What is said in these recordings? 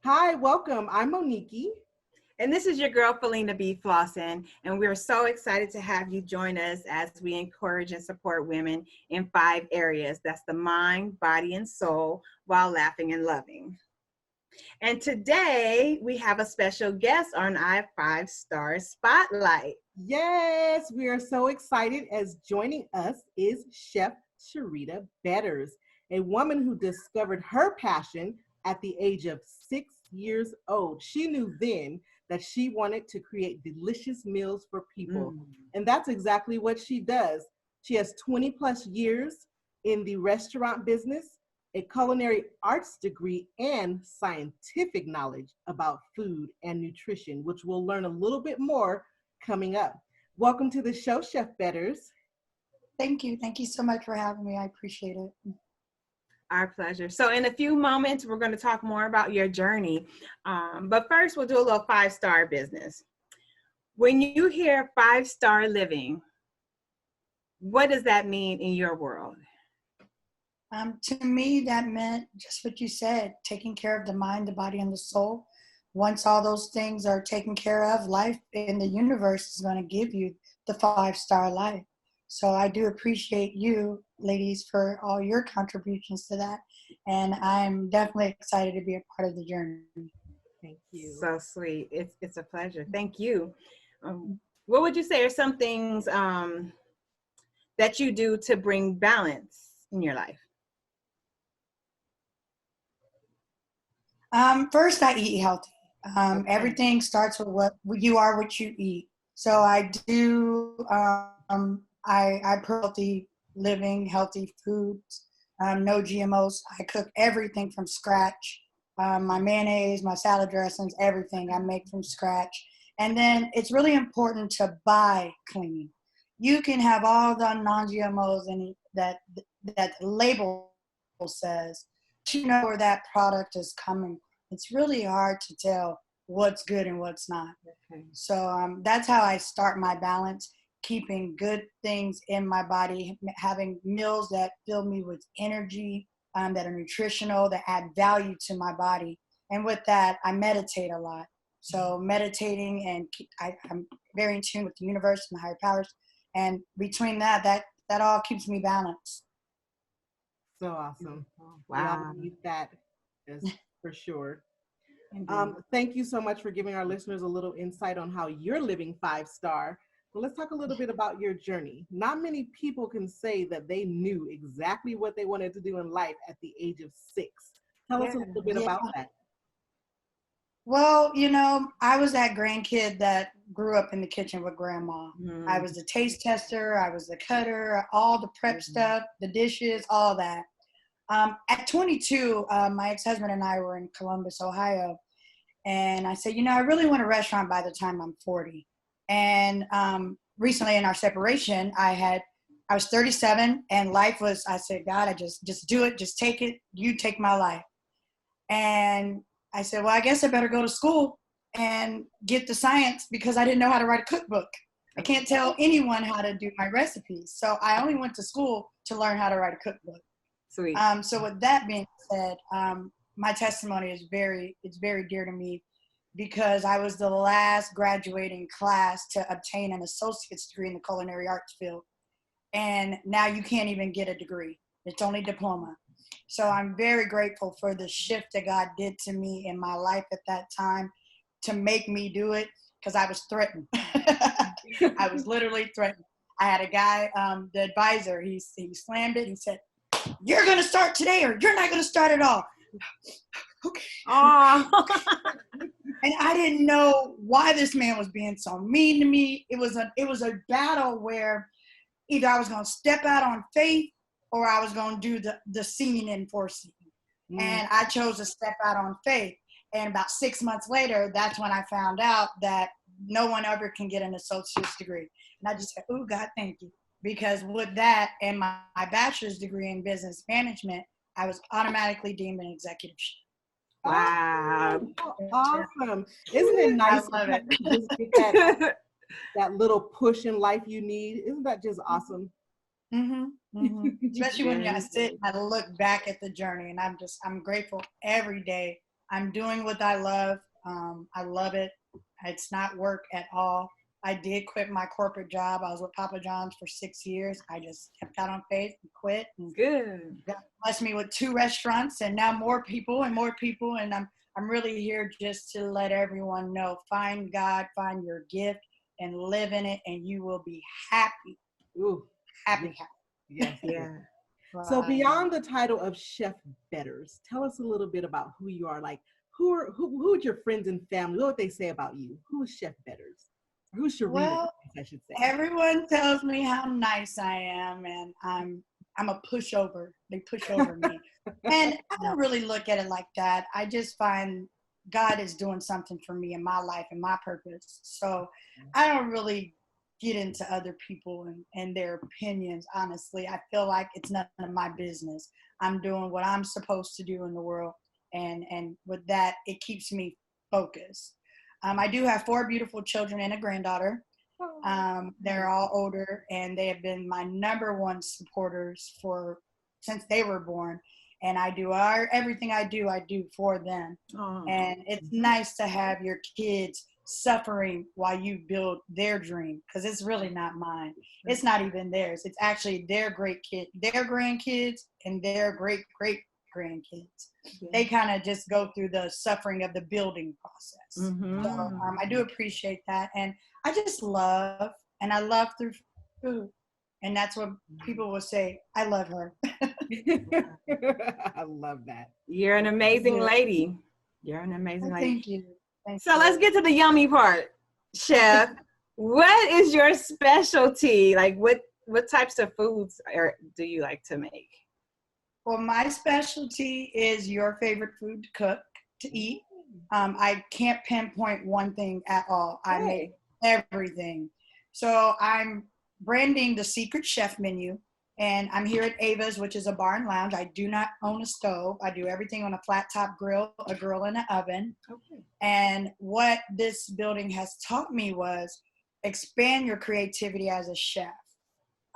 Hi, welcome. I'm Monickie. And this is your girl, Felina Flossin, and we're so excited to have you join us as we encourage and support women in 5 areas. That's the mind, body, and soul, while laughing and loving. And today we have a special guest on our 5-star spotlight. Yes, we are so excited as joining us is Chef Sharitta Betters, a woman who discovered her passion at the age of 6 years old. She knew then that she wanted to create delicious meals for people. And that's exactly what she does. She has 20 plus years in the restaurant business, a culinary arts degree, and scientific knowledge about food and nutrition, which we'll learn a little bit more coming up. Welcome to the show, Chef Betters. Thank you. Thank you so much for having me. I appreciate it. Our pleasure. So in a few moments, we're going to talk more about your journey. But first, we'll do a little 5-star business. When you hear 5-star living, what does that mean in your world? To me, that meant just what you said, taking care of the mind, the body, and the soul. Once all those things are taken care of, life in the universe is going to give you the 5-star life. So I do appreciate you, ladies, for all your contributions to that. And I'm definitely excited to be a part of the journey. Thank you. So sweet. It's a pleasure. Thank you. What would you say are some things that you do to bring balance in your life? First, I eat healthy. Okay. Everything starts with what you are, what you eat. So I do. I promote healthy living, healthy foods, no GMOs. I cook everything from scratch. My mayonnaise, my salad dressings, everything I make from scratch. And then it's really important to buy clean. You can have all the non-GMOs and that label says, you know where that product is coming. It's really hard to tell what's good and what's not. Okay. So that's how I start my balance, keeping good things in my body, having meals that fill me with energy, that are nutritional, that add value to my body. And with that, I meditate a lot. So meditating, and I'm very in tune with the universe and the higher powers. And between that all keeps me balanced. So awesome. Wow. We need that for sure. Indeed. Thank you so much for giving our listeners a little insight on how you're living 5-star. Well, let's talk a little bit about your journey. Not many people can say that they knew exactly what they wanted to do in life at the age of 6. Tell us a little bit about that. Well, I was that grandkid that grew up in the kitchen with grandma. I was the taste tester. I was the cutter, all the prep stuff, the dishes, all that. At 22, my ex-husband and I were in Columbus, Ohio. And I said, I really want a restaurant by the time I'm 40. And recently in our separation, I was 37 and life was, I said, God, I just do it. Just take it. You take my life. And I said, well, I guess I better go to school and get the science because I didn't know how to write a cookbook. I can't tell anyone how to do my recipes. So I only went to school to learn how to write a cookbook. Sweet. So with that being said, my testimony is very dear to me because I was the last graduating class to obtain an associate's degree in the culinary arts field. And now you can't even get a degree. It's only diploma. So I'm very grateful for the shift that God did to me in my life at that time to make me do it because I was threatened. I was literally threatened. I had a guy, the advisor, he slammed it. He said, you're going to start today or you're not going to start at all. Okay. And I didn't know why this man was being so mean to me. It was a battle where either I was going to step out on faith or I was going to do the seeing and foreseeing. And I chose to step out on faith. And about 6 months later, that's when I found out that no one ever can get an associate's degree. And I just said, oh, God, thank you. Because with that and my bachelor's degree in business management, I was automatically deemed an executive chef. Wow. Oh, awesome. Isn't it nice to just get that little push in life you need? Isn't that just awesome? Especially when I sit and I look back at the journey, and I'm grateful every day. I'm doing what I love. I love it. It's not work at all. I did quit my corporate job. I was with Papa John's for 6 years. I just kept out on faith and quit. And Good. God blessed me with 2 restaurants, and now more people and more people. And I'm really here just to let everyone know: find God, find your gift, and live in it, and you will be happy. Ooh, Happy. yes. Yeah. So Right. beyond the title of Chef Betters, tell us a little bit about who you are. Like, who are your friends and family? What would they say about you? Who is Chef Betters? Or who's Sharitta, Well, I should say. everyone tells me how nice I am, and I'm a pushover. They push over me. And I don't really look at it like that. I just find God is doing something for me in my life and my purpose. So I don't really get into other people and their opinions, honestly. I feel like it's none of my business. I'm doing what I'm supposed to do in the world. And with that, it keeps me focused. I do have 4 beautiful children and a granddaughter. They're all older, and they have been my #1 supporters since they were born. And I do everything I do for them. Oh. And it's nice to have your kids suffering while you build their dream, because it's really not mine. It's not even theirs. It's actually their grandkids, and their great grandkids. Yeah. They kind of just go through the suffering of the building process. Mm-hmm. So I do appreciate that, and I just love, and I love through food, and that's what people will say. I love her. I love that. You're an amazing lady. You're an amazing lady. Thank you. So let's get to the yummy part, Chef. What is your specialty? Like, what types of foods do you like to make? Well, my specialty is your favorite food to eat. I can't pinpoint one thing at all. I make everything. So I'm branding the Secret Chef menu, and I'm here at Ava's, which is a bar and lounge. I do not own a stove. I do everything on a flat top grill, a grill, and an oven. Okay. And what this building has taught me was expand your creativity as a chef.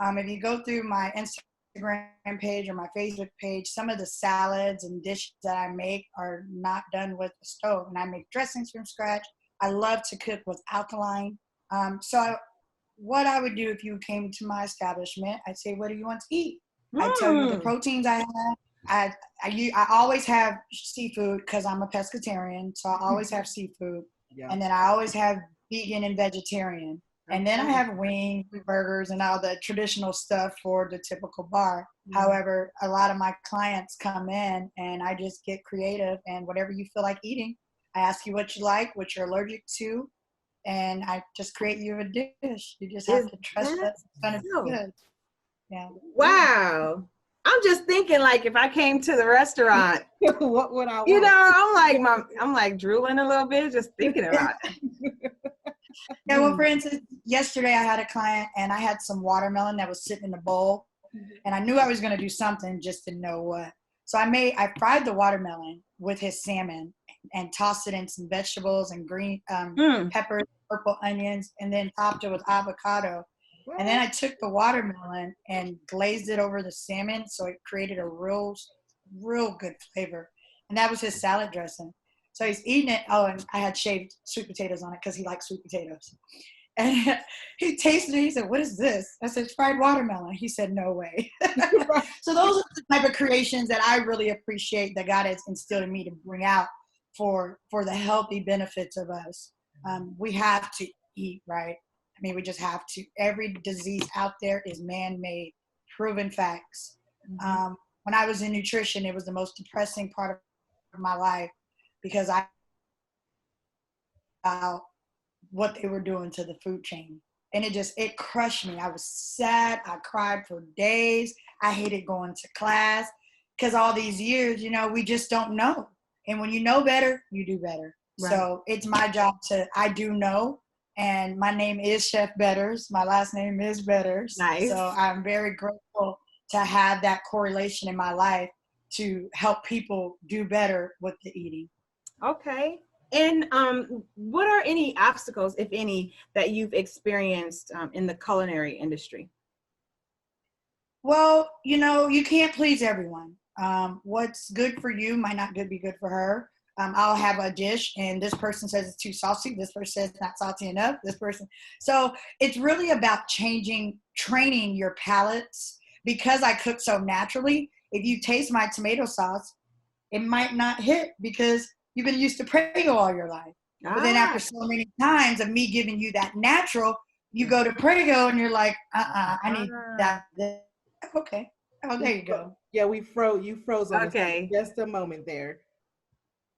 If you go through my Instagram page or my Facebook page, some of the salads and dishes that I make are not done with a stove, and I make dressings from scratch. I love to cook with alkaline. What I would do if you came to my establishment, I'd say, what do you want to eat? I'd tell you the proteins I have. I always have seafood because I'm a pescatarian, so I always have seafood. Yeah. And then I always have vegan and vegetarian. And then I have wings, burgers, and all the traditional stuff for the typical bar. Mm-hmm. However, a lot of my clients come in, and I just get creative, and whatever you feel like eating, I ask you what you like, what you're allergic to, and I just create you a dish. You just have to trust that it's going to be good. Yeah. Wow. I'm just thinking, like, if I came to the restaurant, what would I want? You know, I'm like drooling a little bit just thinking about it. Yeah, well, for instance, yesterday I had a client, and I had some watermelon that was sitting in a bowl, and I knew I was going to do something, just to know what. So I fried the watermelon with his salmon and tossed it in some vegetables and green peppers, purple onions, and then topped it with avocado. And then I took the watermelon and glazed it over the salmon, so it created a real good flavor. And that was his salad dressing. So he's eating it. Oh, and I had shaved sweet potatoes on it because he likes sweet potatoes. And he tasted it. He said, "What is this?" I said, "Fried watermelon." He said, "No way." So those are the type of creations that I really appreciate that God has instilled in me to bring out for the healthy benefits of us. We have to eat right. I mean, we just have to. Every disease out there is man-made, proven facts. Mm-hmm. When I was in nutrition, it was the most depressing part of my life because I found what they were doing to the food chain. And it crushed me. I was sad. I cried for days. I hated going to class because all these years, we just don't know. And when you know better, you do better. Right. So it's my job I do know. And my name is Chef Betters. My last name is Betters. Nice. So I'm very grateful to have that correlation in my life to help people do better with the eating. Okay. And what are any obstacles, if any, that you've experienced in the culinary industry? Well, you can't please everyone. What's good for you might not be good for her. I'll have a dish and this person says it's too salty. This person says it's not salty enough. This person. So it's really about training your palates. Because I cook so naturally, if you taste my tomato sauce, it might not hit because you've been used to Prego all your life. But then after so many times of me giving you that natural, you go to Prego and you're like, I need that. Okay. Oh, there you go. Yeah, you froze on us Okay. for just a moment there.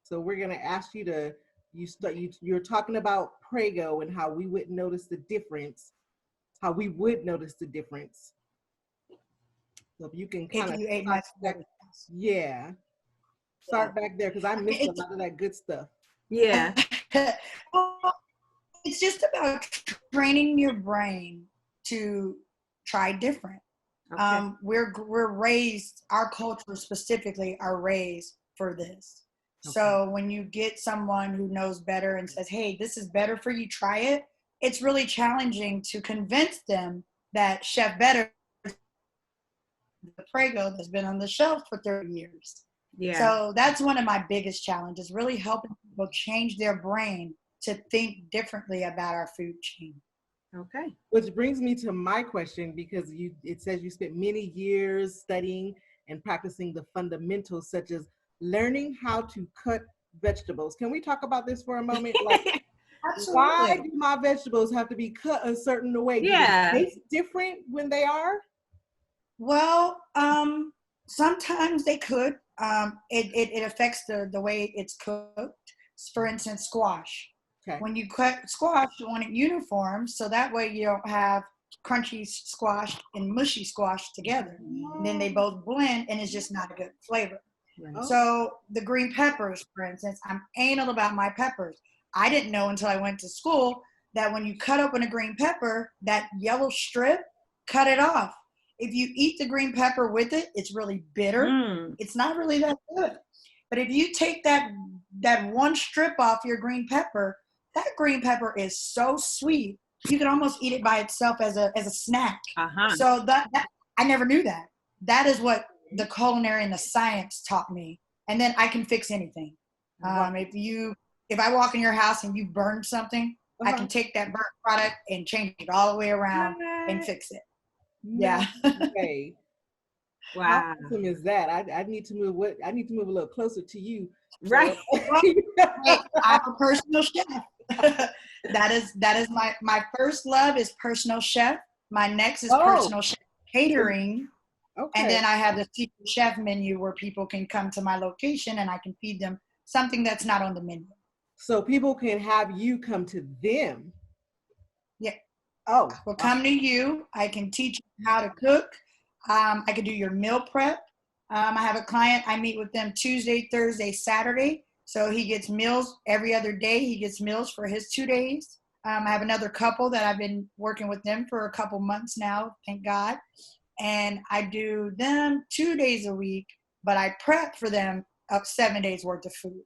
So we're gonna ask you to you're talking about Prego and how we would notice the difference. How we would notice the difference. So if you can kind of If you ate my yeah. Start back there because I missed a lot of that good stuff. Yeah. Well, it's just about training your brain to try different. Okay. We're raised, our culture specifically are raised for this. Okay. So when you get someone who knows better and says, hey, this is better for you, try it, it's really challenging to convince them that Chef Betters, the Prego that's been on the shelf for 30 years. Yeah. So that's one of my biggest challenges, really helping people change their brain to think differently about our food chain. Okay. Which brings me to my question, because it says you spent many years studying and practicing the fundamentals such as learning how to cut vegetables. Can we talk about this for a moment? Like, why do my vegetables have to be cut a certain way? Yeah. Do they taste different when they are? Well, sometimes they could. It affects the way it's cooked. For instance, squash. Okay. When you cut squash, you want it uniform, so that way you don't have crunchy squash and mushy squash together. And then they both blend, and it's just not a good flavor. Right. So the green peppers, for instance, I'm anal about my peppers. I didn't know until I went to school that when you cut open a green pepper, that yellow strip, cut it off. If you eat the green pepper with it, it's really bitter. It's not really that good. But if you take that one strip off your green pepper, that green pepper is so sweet. You can almost eat it by itself as a snack. So that I never knew that. That is what the culinary and the science taught me. And then I can fix anything. If I walk in your house and you burn something, I can take that burnt product and change it all the way around and fix it. Yeah. Okay. Wow. How awesome is that? I need to move a little closer to you. Right. Hey, I'm a personal chef. that is my first love is personal chef. My next is personal chef catering. Okay. And then I have the secret chef menu where people can come to my location and I can feed them something that's not on the menu. So people can have you come to them. Yeah. Oh. We'll come to you. I can teach you how to cook. I can do your meal prep. I have a client, I meet with them Tuesday, Thursday, Saturday. So he gets meals every other day. He gets meals for his 2 days. I have another couple that I've been working with them for a couple months now, thank God. And I do them 2 days a week, but I prep for them up 7 days worth of food.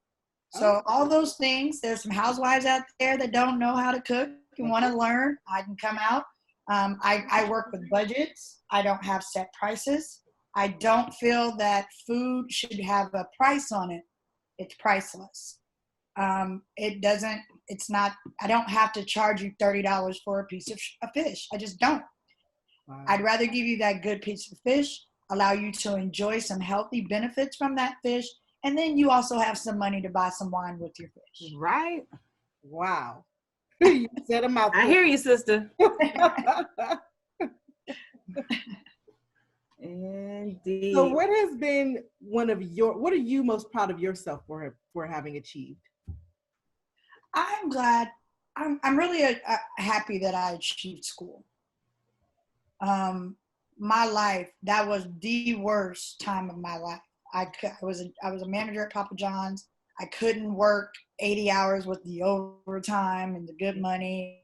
So all those things, there's some housewives out there that don't know how to cook and want to learn. I can come out. I work with budgets. I don't have set prices. I don't feel that food should have a price on it. It's priceless. I don't have to charge you $30 for a piece of fish. I just don't. Wow. I'd rather give you that good piece of fish, allow you to enjoy some healthy benefits from that fish, and then you also have some money to buy some wine with your fish. Right. Wow. You said a mouthful. I hear you, sister. Indeed. So what has been what are you most proud of yourself for having achieved? I'm glad. I'm really happy that I achieved school. My life, that was the worst time of my life. I was a manager at Papa John's. I couldn't work 80 hours with the overtime and the good money.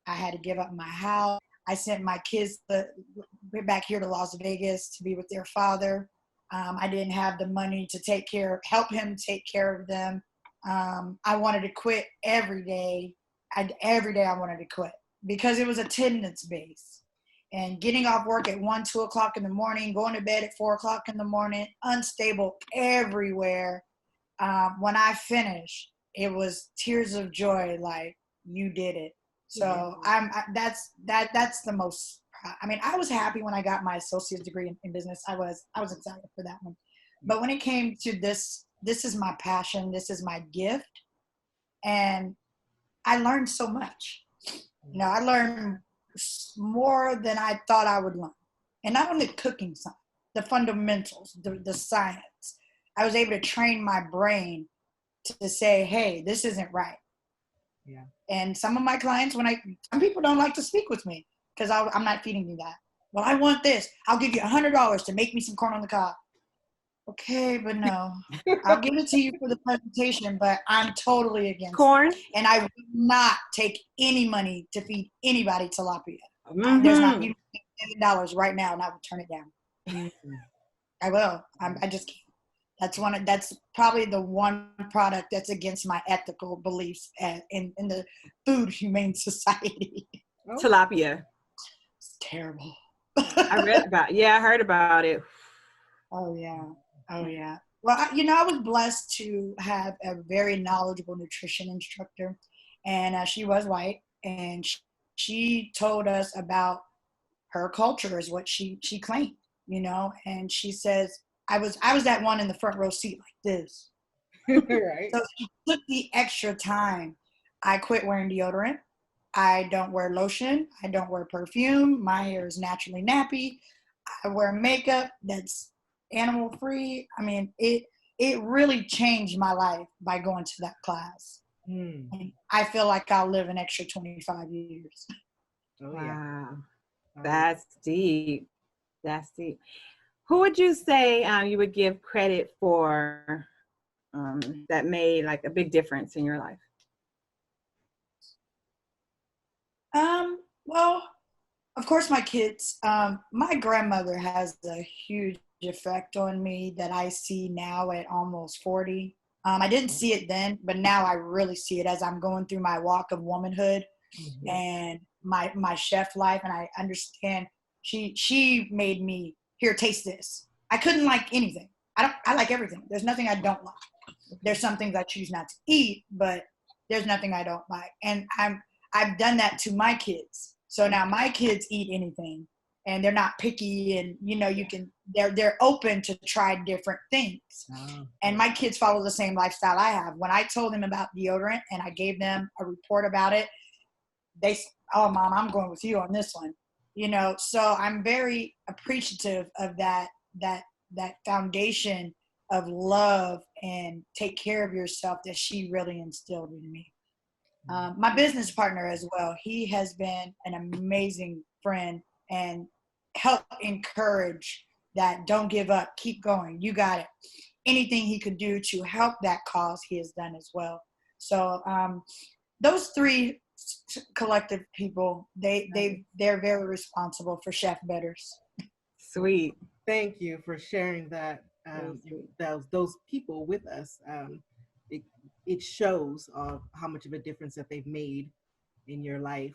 I had to give up my house. I sent my kids back here to Las Vegas to be with their father. I didn't have the money to help him take care of them. I wanted to quit every day. Every day I wanted to quit because it was attendance based. And getting off work at 1, 2 o'clock in the morning, going to bed at 4 o'clock in the morning, unstable everywhere. when I finished, it was tears of joy, like you did it. So that's the most. I mean, I was happy when I got my associate's degree in business. I was excited for that one. But when it came to this is my passion. This is my gift, and I learned so much. You know, I learned more than I thought I would learn, and not only cooking science, the fundamentals, the science. I was able to train my brain to say, hey, this isn't right. Yeah. And some of my clients, some people don't like to speak with me because I'm not feeding you that. Well, I want this. I'll give you $100 to make me some corn on the cob. Okay, but no. I'll give it to you for the presentation, but I'm totally against corn. it. And I will not take any money to feed anybody tilapia. Mm-hmm. There's not even $1 right now, and I will turn it down. Mm-hmm. I will. I just can't. That's probably the one product that's against my ethical beliefs in the food humane society. Tilapia. It's terrible. I heard about it. Oh yeah. Well, I was blessed to have a very knowledgeable nutrition instructor, and she was white, and she told us about her culture is what she claimed, and she says, I was that one in the front row seat like this. Right. So she took the extra time. I quit wearing deodorant. I don't wear lotion. I don't wear perfume. My hair is naturally nappy. I wear makeup that's animal free. I mean, it really changed my life by going to that class. And I feel like I'll live an extra 25 years. Oh, wow. Yeah. That's deep. That's deep. Who would you say you would give credit for that made like a big difference in your life? Well, of course, my kids. My grandmother has a huge effect on me that I see now at almost 40. I didn't see it then, but now I really see it as I'm going through my walk of womanhood and my chef life, and I understand she made me, here, taste this. I couldn't like anything. I like everything. There's nothing I don't like. There's some things I choose not to eat, but there's nothing I don't like. And I've done that to my kids. So now my kids eat anything, and they're not picky, and they're open to try different things. And my kids follow the same lifestyle I have. When I told them about deodorant and I gave them a report about it, they, oh, Mom, I'm going with you on this one. So I'm very appreciative of that foundation of love and take care of yourself that she really instilled in me. My business partner as well, he has been an amazing friend and helped encourage that don't give up, keep going, you got it. Anything he could do to help that cause, he has done as well. So those three collective people, they're very responsible for Chef Betters. Sweet. Thank you for sharing that. Those people with us. It shows how much of a difference that they've made in your life.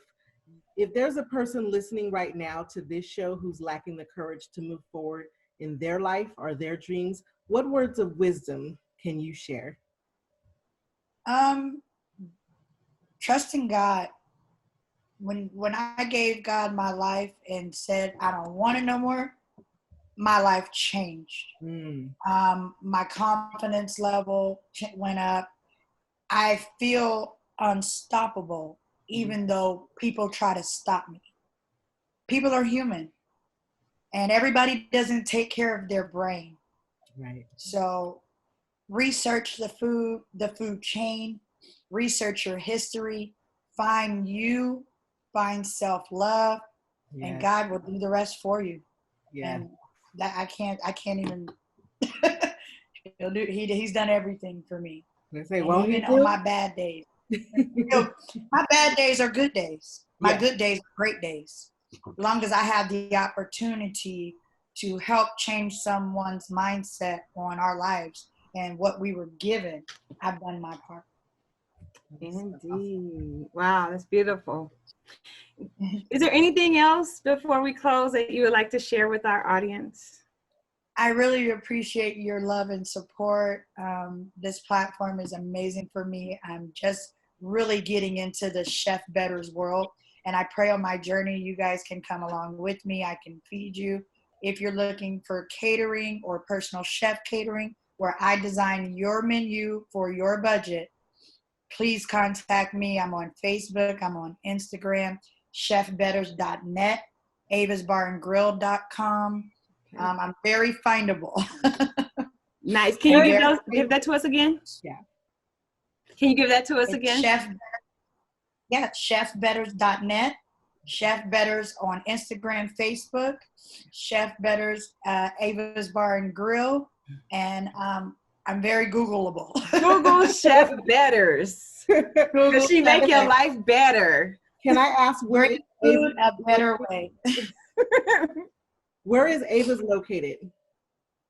If there's a person listening right now to this show who's lacking the courage to move forward in their life or their dreams, what words of wisdom can you share? Trusting God. When I gave God my life and said, I don't want it no more, my life changed. My confidence level went up. I feel unstoppable, even though people try to stop me. People are human, and everybody doesn't take care of their brain. Right. So research the food chain, research your history, find you, find self-love, and God will do the rest for you. Yeah. And that I can't even he's done everything for me. Even on my bad days. My bad days are good days. My good days are great days. As long as I have the opportunity to help change someone's mindset on our lives and what we were given, I've done my part. Indeed. Wow, that's beautiful. Is there anything else before we close that you would like to share with our audience? I really appreciate your love and support. This platform is amazing for me. I'm just really getting into the Chef Betters world. And I pray on my journey, you guys can come along with me. I can feed you. If you're looking for catering or personal chef catering, where I design your menu for your budget, please contact me. I'm on Facebook. I'm on Instagram, chefbetters.net, avasbarandgrill.com. I'm very findable. Nice. Can you give that to us again? Yeah. Can you give that to us It's again? chefbetters.net, Chef Betters on Instagram, Facebook, Chef Betters, Ava's Bar and Grill, and I'm very Googleable. Google Chef Betters. Does she make your life better? Can I ask where Great food a better way? Where is Ava's located?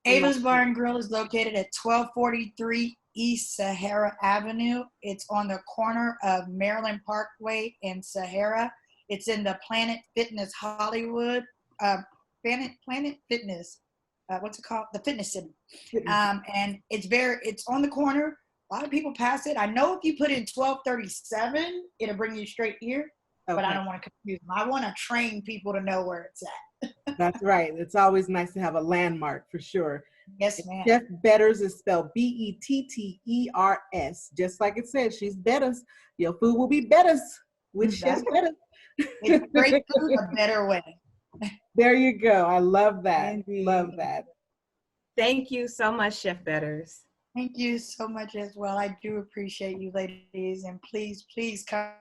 Ava's Bar and Grill is located at 1243 East Sahara Avenue. It's on the corner of Maryland Parkway and Sahara. It's in the Planet Fitness Hollywood, Planet Fitness, what's it called? The Fitness Center. And it's on the corner. A lot of people pass it. I know if you put in 1237, it'll bring you straight here, but I don't want to confuse them. I want to train people to know where it's at. That's right. It's always nice to have a landmark for sure. Yes, ma'am. Chef Betters is spelled Betters. Just like it says, she's Betters. Your food will be Betters with Chef Betters. It's great food a better way. There you go. I love that. Indeed. Love that. Thank you so much, Chef Betters. Thank you so much as well. I do appreciate you, ladies, and please come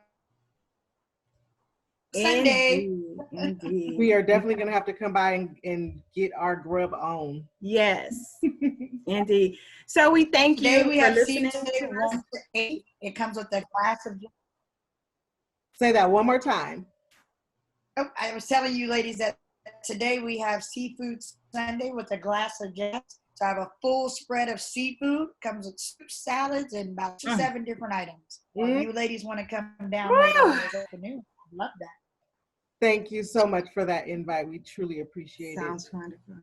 Sunday. Indeed. We are definitely going to have to come by and get our grub on. Yes, indeed. So we thank you Today we for have listening seafood to 1 us. to 8. It comes with a glass of. Say that one more time. Oh, I was telling you, ladies, that today we have seafood Sunday with a glass of Jack. So I have a full spread of seafood. Comes with soup, salads, and about 7 different items. You ladies want to come down later on this afternoon? I love that. Thank you so much for that invite. We truly appreciate Sounds it. wonderful.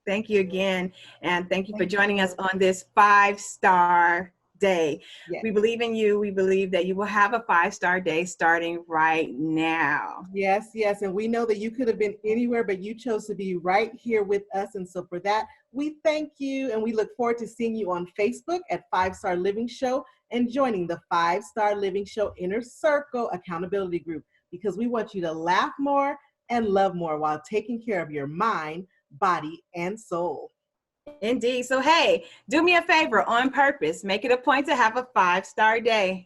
Thank you again. And thank you for joining us on this 5-star day. Yes. We believe in you. We believe that you will have a 5-star day starting right now. Yes, yes. And we know that you could have been anywhere, but you chose to be right here with us. And so for that, we thank you. And we look forward to seeing you on Facebook at 5-Star Living Show and joining the 5-Star Living Show Inner Circle Accountability Group, because we want you to laugh more and love more while taking care of your mind, body, and soul. Indeed. So, hey, do me a favor on purpose. Make it a point to have a 5-star day.